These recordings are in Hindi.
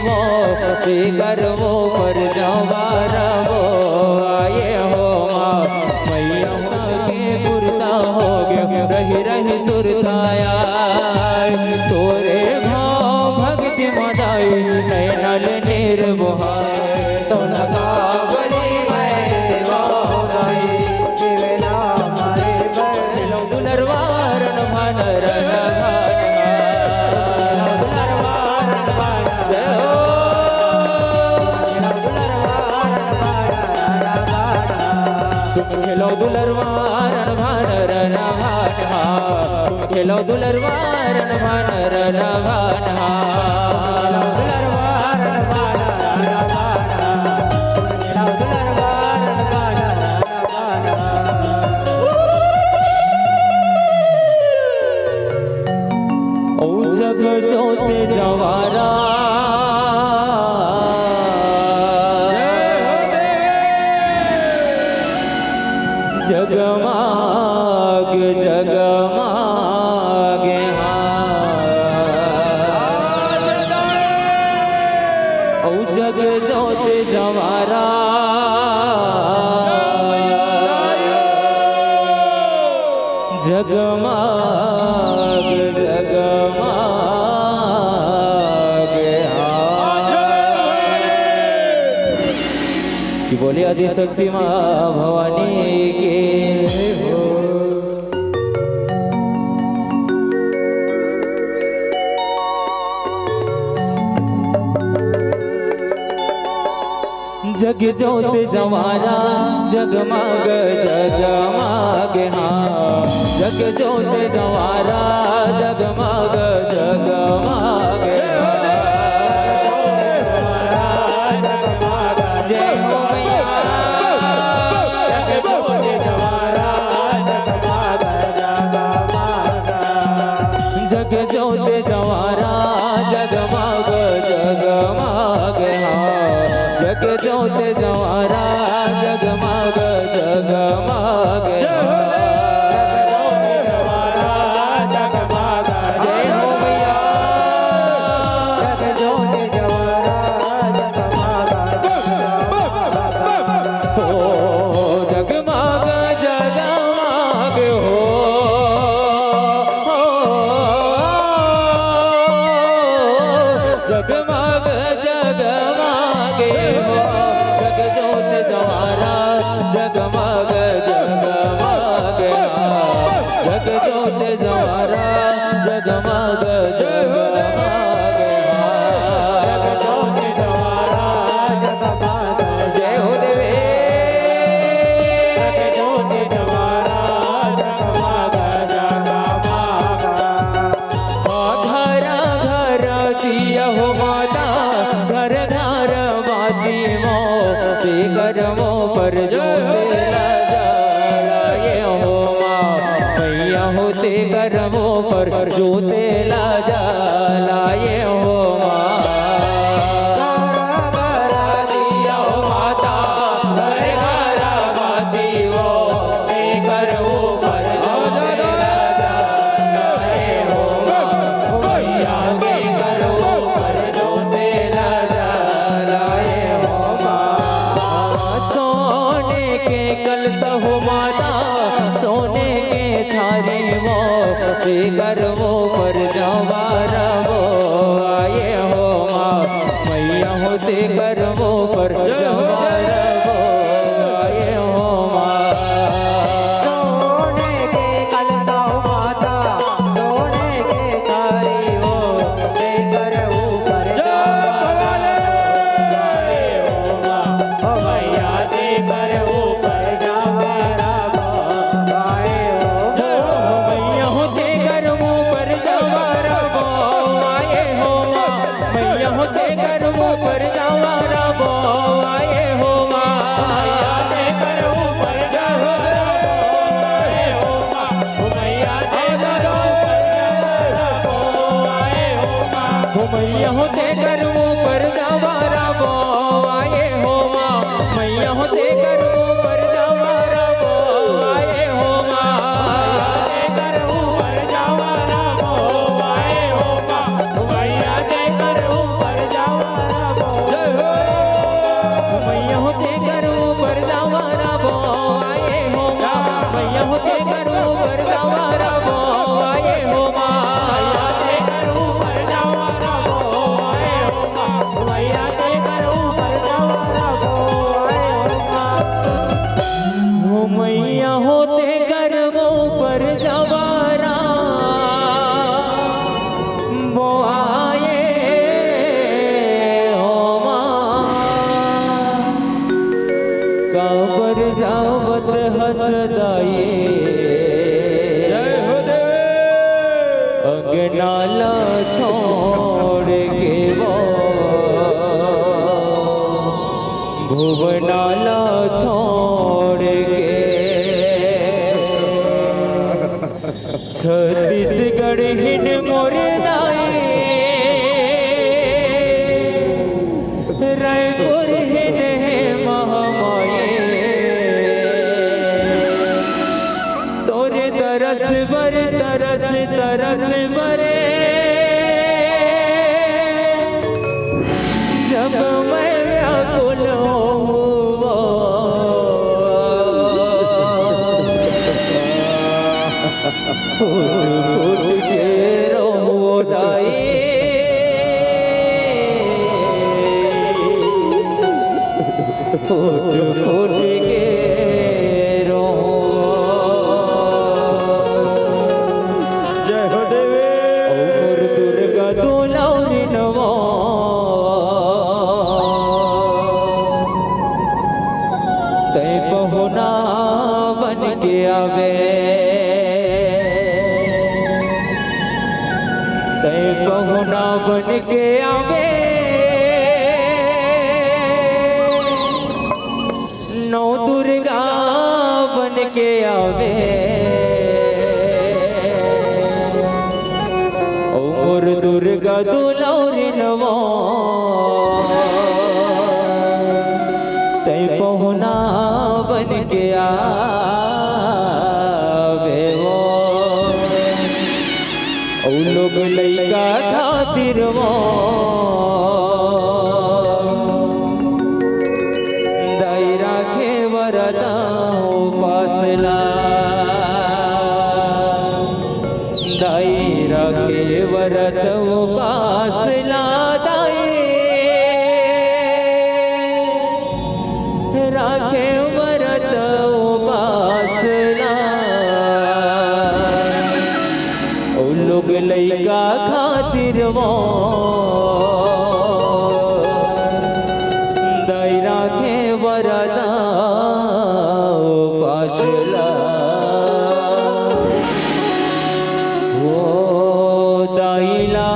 मो ते गर्वो पर जवारा वो आए हो माँ मैया के पुरता हो गए रही रही सुरताया तोरे भाव भक्ति मदाई नैनल निर्मोहाय तो लगा खेलो दुलरवारन भानर नभानहा तुम खेलो दुलरवारन भानर नभानहा दुलरवारन भानर नभानहा तुम खेलो दुलरवारन भानर नभानहा ओ जग जोते जवारा जगमाग जगमाग ओ जग जोत जवारा जगमाग जगमाग कि बोले आदिशक्ति माँ भवानी के हो जग जोत जवारा जगमाग जगमाग हाँ जग जोत जवारा जगमाग जगमाग जग जोत जवारा जगमाग जगमाग हाँ जग जोत जवारा जगमाग जगमाग जय हो मैया जग जोत जवारा जगमाग हो जगमाग जगमाग हो जगमाग जगमागे हो जग जोत जवारा जगमाग जगमाग जग जोत जवारा जगमाग जगमाग जग जोत जवारा जगमाग जय हो देवे जग जोत जवारा जगमाग जगमाग घर घर दिया हो माता घर घर बाती मो ते कर्मों पर जो तेरा जाए हो माँ मैया हो ते कर्मों पर जो तेरा जाए हो माँ घर दिया हो माता घर घर बाती मो ते कर्मों पर जो तेरा जाए हो माँ मैया के कर्मों पर जो तेरा जाए हो माँ सोने के कलश हो माता सोने के थारी वो ते गर्वों पर जवारा वो आए हो माँ मैया हो ते गर्वों पर जवारा वो आए हो माँ सोने के कलश हो माता सोने के थारी वो ते गर्वों पर जवारा आए हो माँ मैया ते गर्वों पर जवारा वो आए हो मैया हो ते गर्वों पर जवारा वो आए हो माँ मैया हो ते गर्वों पर जवारा वो आए हो माँ मैया ते गर्वों पर जवारा वो आए हो माँ मैया ते गर्वों पर जवारा वो आए हो माँ मैया हो ते गर्वों पर जवारा वो आए हो माँ मैया हो ते गर्वों पर जवारा वो आए हो माँ मैया ते गर्वों पर जवारा वो आए हो माँ मैया ते गर्वों पर जवारा नाला छोड़ के छत्तीसगढ़ हिन मोर दाई रायपुर हिन महामाई तोरे तरस बर तरस बरे जब मैं व्याकुल हुआ फूट के रो दाई फूट के रो जय हो देवी और दुर्गा दुलारी नवा तय बहुना बन के आवे तय बहुना बन के आवे नौ दुर्गा बन के आवे और दुर्गा दुलारी नवा तय पहुना बन के आवे वो औ लोग लइका खातिर वो दायरा के वरदा पासला दायरा के वरद पासला राखे वरद पासला ओ लोग लइका खातिर वो दायरा के वरदा पासला वो दाइला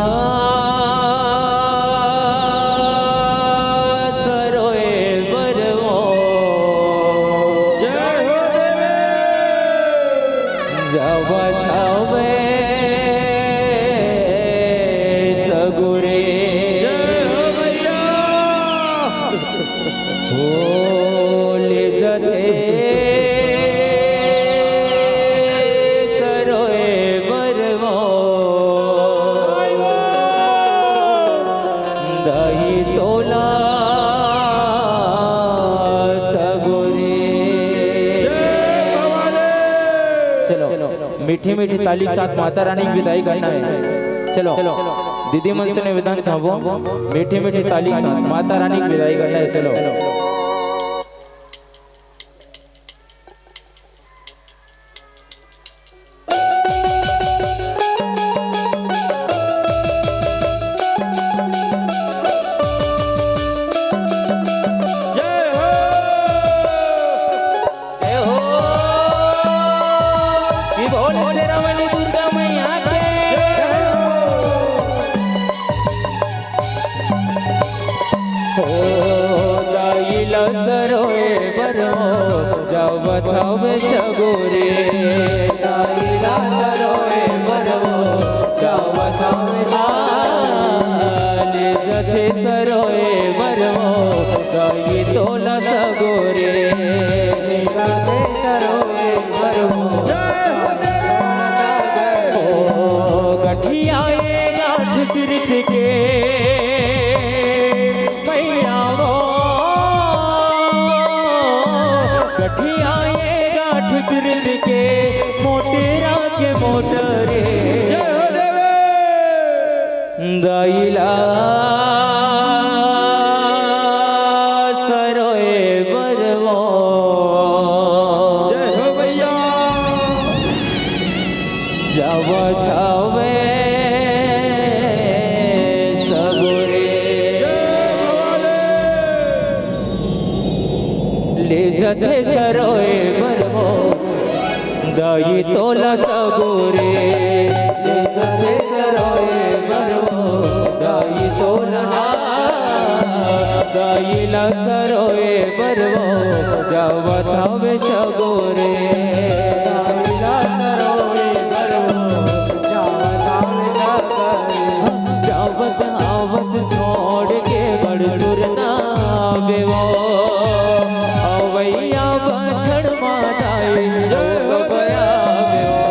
सरोए बरवो जय हो देवी जवथावे सगुरे जय हो भैया ले जते सरोए बरवो दही तोला सगुरे चलो मीठी मीठी ताली के साथ माता रानी की विदाई करना है चलो दीदी मन से निवेदन चाहो मीठी मीठी ताली के साथ माता रानी की विदाई करना है चलो जय हो जय हो की बोल से रमणी दुर्गा मैया के हो दाइला सरोए बरो जवथावे सगोरे दाइला सरोए बरो जवथावे आले जथे सरोए बरो दाई तोला सगोरे जथे सरोए बरो ओ गठिया गाठ तीर्थ के मैया वो गठिया गाठ तीर्थ के मोटेरा के मोटरे जय हो देवी दाइला सरोए बरवो जय हो भैया जवथावे सगुरे ले जथे सरोए बरवो दाई तोला सगुरे ले जथे सरोए बरवो दाई तोला गाईला सरोये बरवो जावत हवे शगोरे गाईला सरोये बरवो जावत हवे शगोरे जावत आवत छोड़ के बड़ सुरना बेवो अवैया बछड़ माताई जोग बया बेवो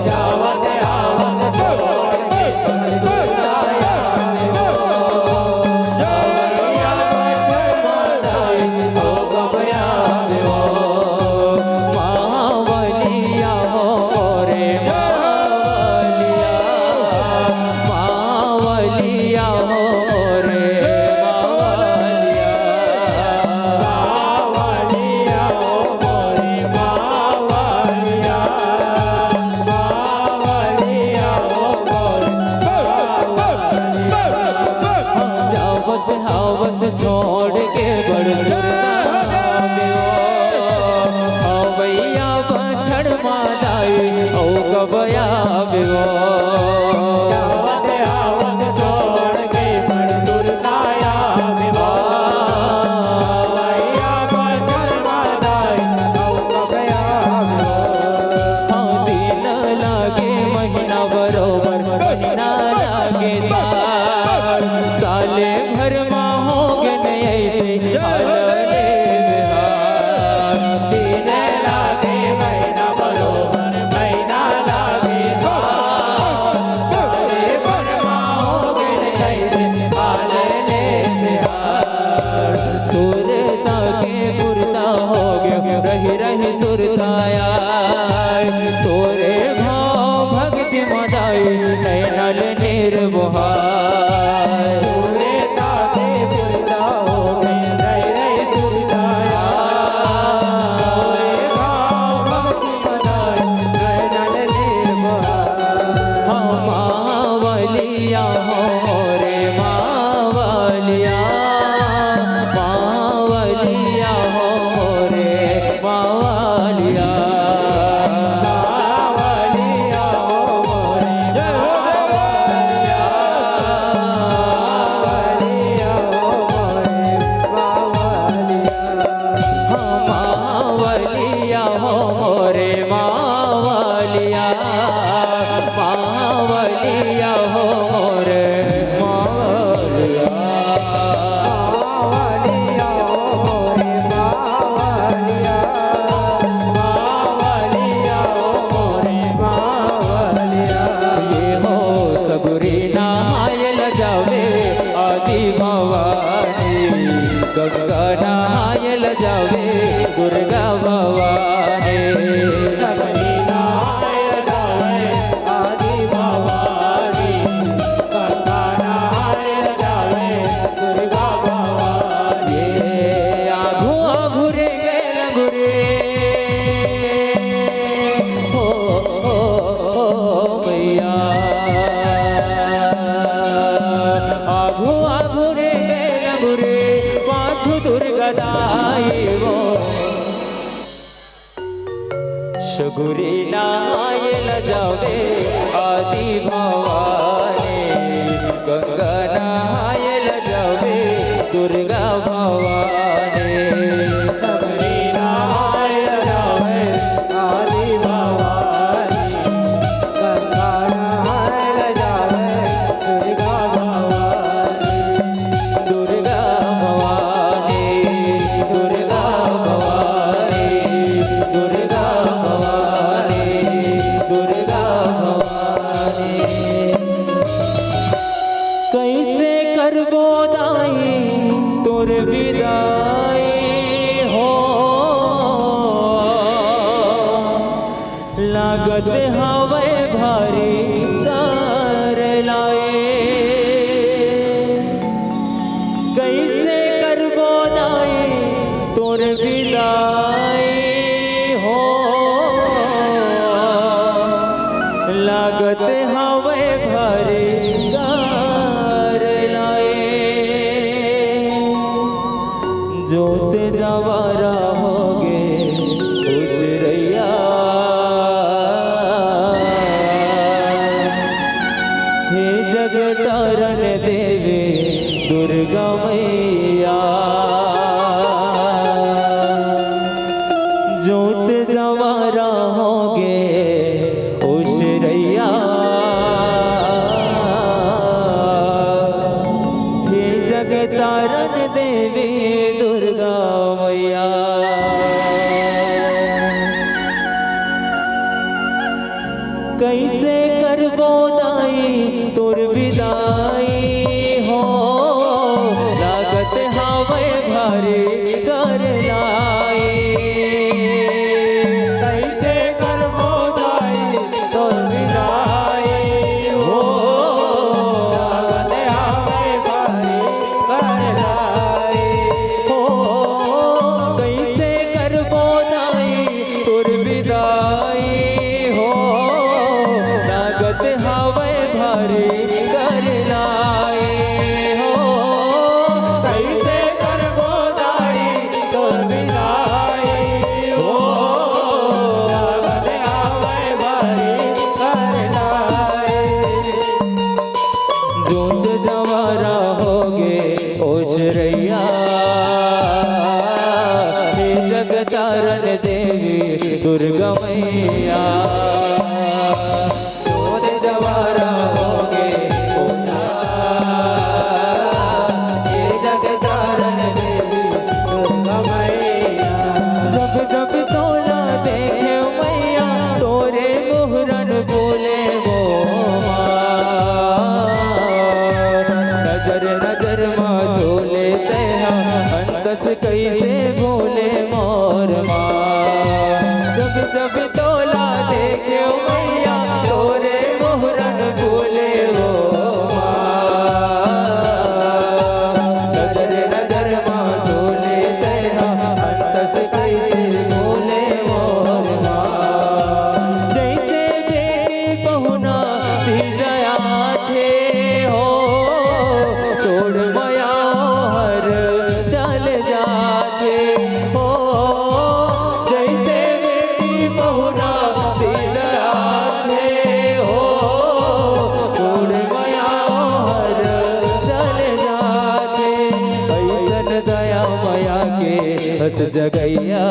जावत आवत छोड़ के बड़ सुरनाया अवैया बछड़ माताई जोग बया बेवो मावलिया हो रे मावलिया मावलिया हो रे मावलिया मावलिया हो रे मावलिया मावलिया हो जावत हावत छोड़ के बड़ अवैया बछड़ माताई औ गबया बेवो जावत हावत छोड़ के बड़ सुरताया बेवो अवैया बछड़ माताई औ गबया बेवो दिन लागे महीना बरोबर महीना लागे साल साले भर माँ होगे नहीं ऐसे हाल ले बिहार दिन लागे महीना बरोबर महीना लागे साल साले भर माँ होगे नहीं ऐसे हाल ले बिहार सुरता के पुरता हो गए रही रही सुरताया तोरे भाव भक्ति मदाई नैनल निर्बहार तोरे ताके पुरता हो गए रही रही सुरताया तोरे भाव भक्ति मदाई नैनल निर्बहार मावलिया हो रे मावलिया मावलिया हो रे मावलिया मावलिया हो रे जय हो मावलिया मावलिया हो रे मावलिया मावलिया हो रे मावलिया मावलिया हो रे मावलिया मावलिया हो रे मावलिया मावलिया हो रे मावलिया ये हो सबरी नायल जावे आदि भवानी गंगा नायल जावे दुर्गा भवानी सबरी नायल जावे आदि भवानी गंगा नायल जावे दुर्गा भवानी आघू आघू रे गुरे हो मैया आघू आघू रे गुरे पाछू दुर्गा दाई वो शगुरी नायल जावे आदि भवानी गंगा नायल जावे दुर्गा भवानी शगुरी नायल जावे आदि भवानी गंगा नायल जावे दुर्गा भवानी दुर्गा भवानी दुर्गा भवानी दुर्गा भवानी दुर्गा भवानी कैसे करबो दाई तोर विदाई हो लागत हवे भारी तार लाए कैसे करबो दाई तोर विदाई हो लागत हवे भारी तार लाए जोत जवारा होगे उजरैया हे जग तारण देवी दुर्गा दुर्गा मैया जोत जवारा होगे ओशरैया हे जगतारन देवी दुर्गा मैया कैसे करबो दाई तोर विदाई हो लागत हावे भारी कर लाई कैसे करबो दाई तोर विदाई हो लागत हावे भारी कर लाई हो कैसे करबो दाई तोर विदाई हो लागत हावे भारी कर लाई हो कैसे करबो दाई तोर विदाई हो लागत हावे भारी कर लाई जोत जवारा होगे ओशरैया हे जगतारन देवी दुर्गा मैया जोत जवारा होगे हे जगतारन देवी दुर्गा मैया जब जब तोला देखे मैया तोरे मोहरन बोले वो नजर नजर माँ झोले तेहा अंतस कैसे भोले मोर माँ जब जब तोला देखे मैया तोरे मोहरन बोले वो नजर नजर माँ झोले तेहा अंतस कैसे भोले मोर जैसे बेटी पहुना भी जया थे हो छोड़ मया हर चल जाते हो जैसे बेटी पहुना भी जया थे हो छोड़ मया हर चल जाते ऐसन दया मया के हस जगैया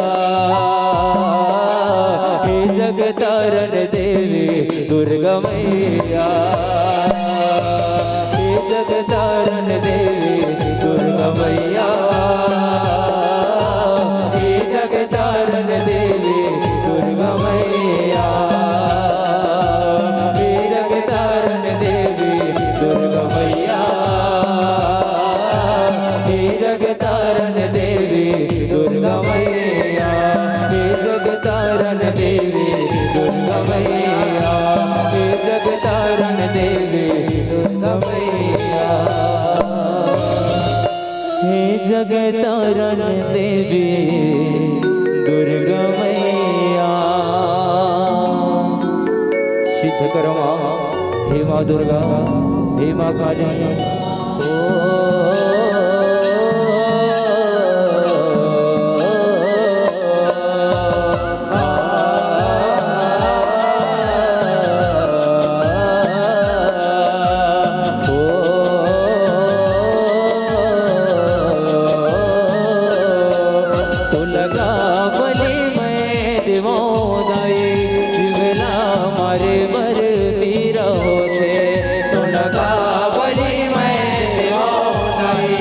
हे जगतारन देवी दुर्गा मैया हे जगतारन देवी दुर्गा मैया हे जगतारन देवी दुर्गा मैया हे जगतारन देवी दुर्गा मैया हे जगतारन देवी दुर्गा मैया हे जगतारन देवी दुर्गा मैया हे जगतारन देवी दुर्गा मैया हे जगतारन देवी दुर्गा मैया सिद्ध करो माँ हे माँ दुर्गा हे माँ काली तो लगा बलि मैं दिवाई जिवला मारे बर पीरा होते तो लगा बलि मैं दिवाई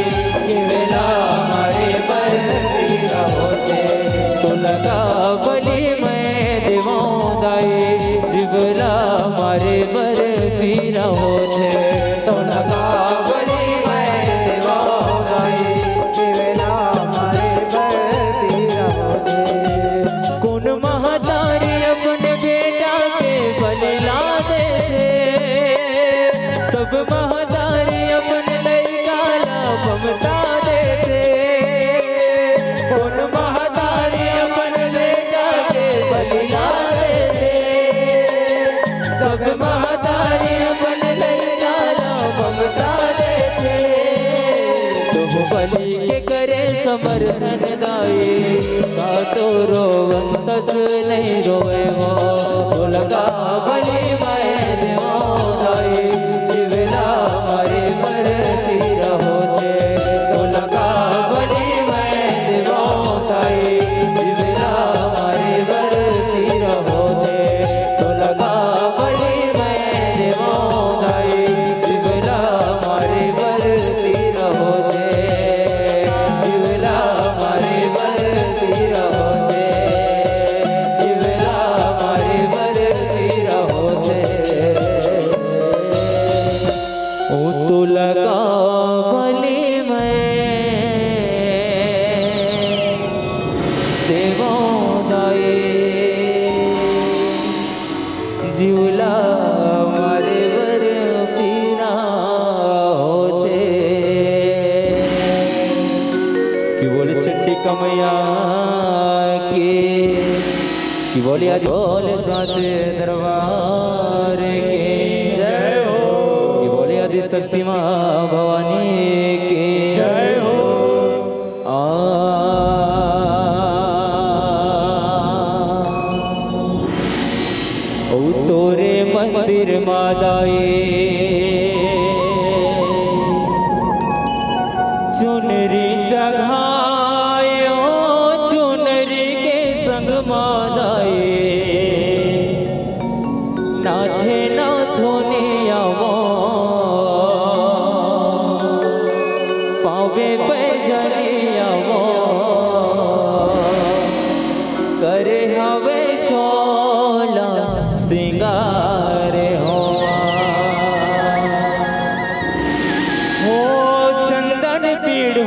जिवला मारे बर पीरा होते तो लगा बलि मैं दिवाई जिवला मारे बर पीरा होते तो लगा बलि मैं दिवाई जिवला मारे बर पीरा होते कौन महतारी अपने बेटा के बलिला देते सब महतारी अपने लड़का ला ममता देते कौन महतारी अपने बेटा के बलिला देते सब महतारी अपने लड़का ला ममता देते तुम बलि के करे समर्थन दाई का तो रोवंतस नहीं रोए वो लगा बलि मैं देवाई जिवला मारे पर पीरा होते कमैया की बोलिया बोल साचे दरबार के जय हो की बोलिया आदि शक्ति माँ भवानी की जय हो ओ तोरे मंदिर मादाए चुनरी चढ़ायो चुनरी के संग मादाए नाथे नाथोने आवो पावे पैजने आवो करे हवे शोला सिंगार हो चंदन पीढ़